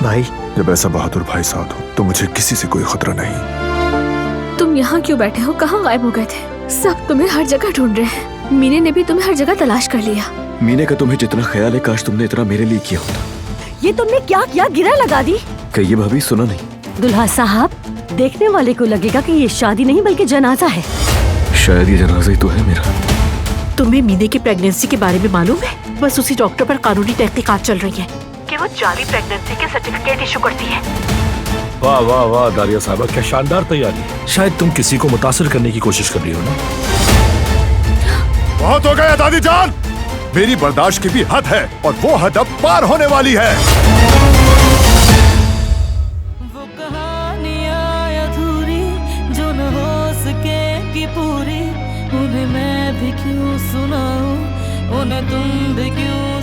भाई, जब ऐसा बहादुर भाई साथ हो तो मुझे किसी से कोई खतरा नहीं। तुम यहाँ क्यों बैठे हो? कहाँ गायब हो गए थे? सब तुम्हें हर जगह ढूंढ रहे हैं। मीने ने भी तुम्हें हर जगह तलाश कर लिया। मीने का तुम्हें जितना ख्याल है, काश तुमने इतना मेरे लिए किया होता। ये तुमने क्या किया? गिरा लगा दी। कहिए भाभी, सुना नहीं? दुल्हा साहब, देखने वाले को लगेगा कि ये शादी नहीं बल्कि जनाजा है। शायद ये जनाजा ही तो है मेरा। तुम्हें मीने की प्रेगनेंसी के बारे में मालूम है? बस उसी डॉक्टर पर कानूनी तहकीकात चल रही है कि वो जाली प्रेगनेंसी के सर्टिफिकेट इशू करती है। वाह वाह वाह दारिया साहबा, क्या शानदार तैयारी। शायद तुम किसी को मुतासिर करने की कोशिश कर रही हो ना? बहुत हो गया दादी जान, मेरी बर्दाश्त की भी हद है और वो हद अब पार होने वाली है। वो कहानियां अधूरी जो न हो सकेगी पूरी, उन्हें मैं भी क्यों सुनाऊं, उन्हें तुम भी क्यों